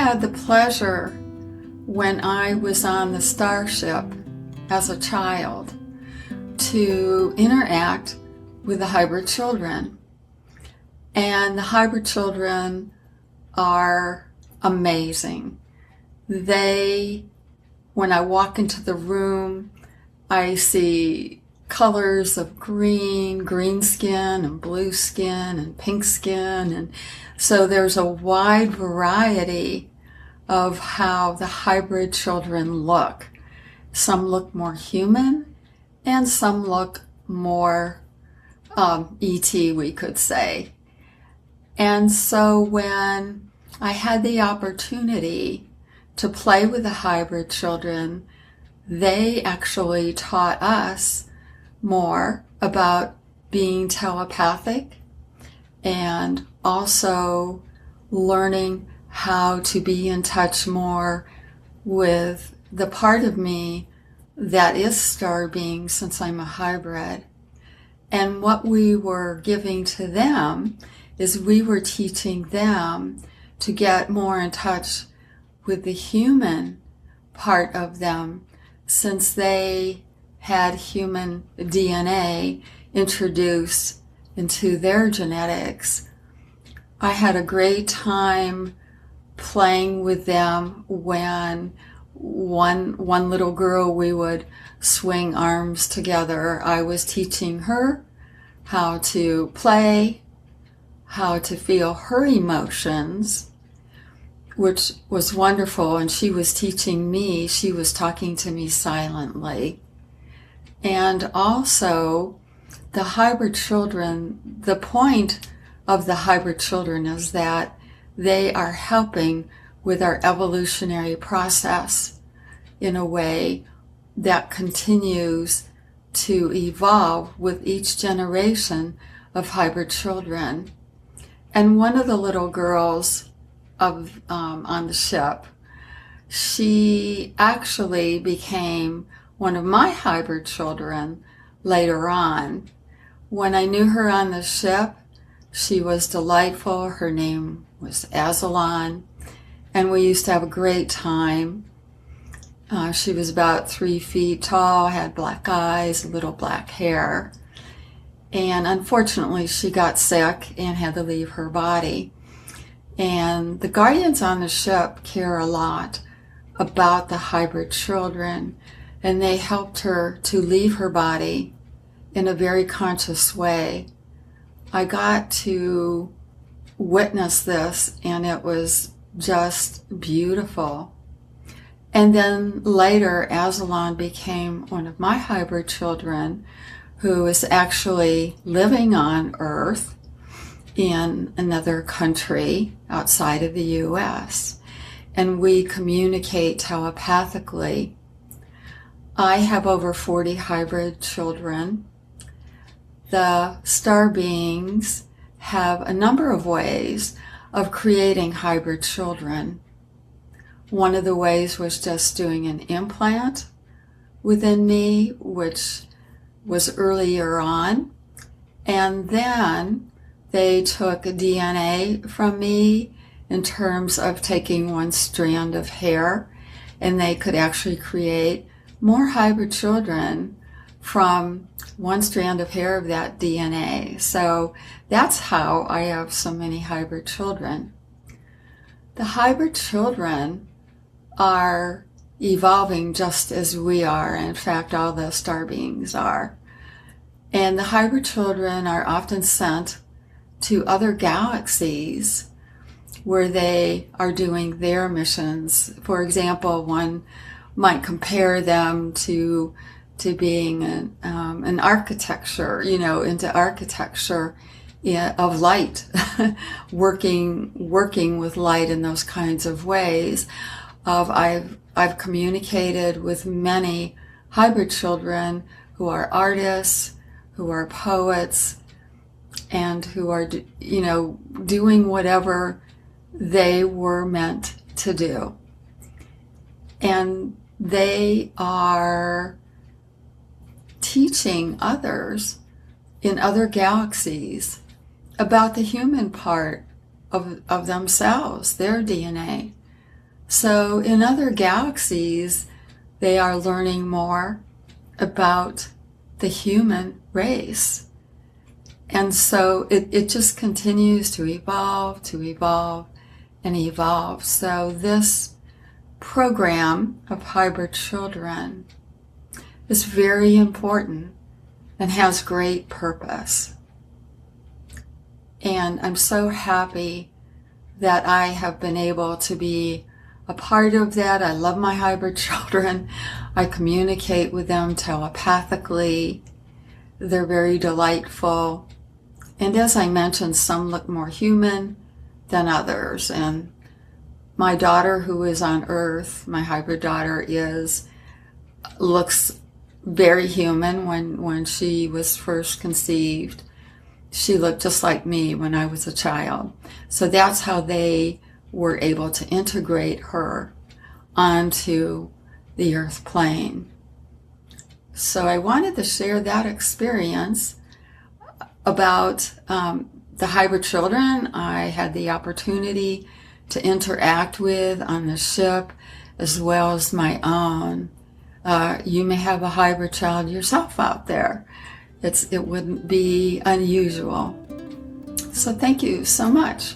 had the pleasure when I was on the starship as a child to interact with the hybrid children. And the hybrid children are amazing. When I walk into the room, I see colors of green skin and blue skin and pink skin. And so there's a wide variety of how the hybrid children look. Some look more human and some look more E.T., we could say. And so when I had the opportunity to play with the hybrid children, they actually taught us more about being telepathic and also learning how to be in touch more with the part of me that is star being, since I'm a hybrid. And what we were giving to them is we were teaching them to get more in touch with the human part of them, since they had human DNA introduced into their genetics. I had a great time playing with them. When one little girl, we would swing arms together. I was teaching her how to play, how to feel her emotions, which was wonderful. And she was teaching me, she was talking to me silently. And also the hybrid children, the point of the hybrid children is that they are helping with our evolutionary process in a way that continues to evolve with each generation of hybrid children. And one of the little girls on the ship, she actually became one of my hybrid children later on. When I knew her on the ship, she was delightful. Her name was Jacquelin, and we used to have a great time. She was about 3 feet tall, had black eyes, little black hair. And unfortunately, she got sick and had to leave her body. And the guardians on the ship care a lot about the hybrid children, and they helped her to leave her body in a very conscious way. I got to witness this, and it was just beautiful. And then later, Jacquelin became one of my hybrid children, who is actually living on Earth in another country outside of the U.S. And we communicate telepathically. I have over 40 hybrid children. The star beings have a number of ways of creating hybrid children. One of the ways was just doing an implant within me, which was earlier on. And then they took DNA from me in terms of taking one strand of hair, and they could actually create more hybrid children from one strand of hair of that DNA. So that's how I have so many hybrid children. The hybrid children are evolving just as we are. In fact, all the star beings are. And the hybrid children are often sent to other galaxies where they are doing their missions. For example, one might compare them to being an architecture, into architecture of light, working with light in those kinds of ways. I've communicated with many hybrid children who are artists, who are poets, and who are, doing whatever they were meant to do. And they are teaching others in other galaxies about the human part of themselves, their DNA, So in other galaxies, they are learning more about the human race. And so it just continues to evolve and evolve. So this program of hybrid children is very important and has great purpose. And I'm so happy that I have been able to be a part of that. I love my hybrid children. I communicate with them telepathically. They're very delightful. And as I mentioned, some look more human than others. And my daughter, who is on Earth, my hybrid daughter, looks very human. When she was first conceived, she looked just like me when I was a child. So that's how they were able to integrate her onto the Earth plane. So I wanted to share that experience about the hybrid children I had the opportunity to interact with on the ship, as well as my own. You may have a hybrid child yourself out there. It wouldn't be unusual. So thank you so much.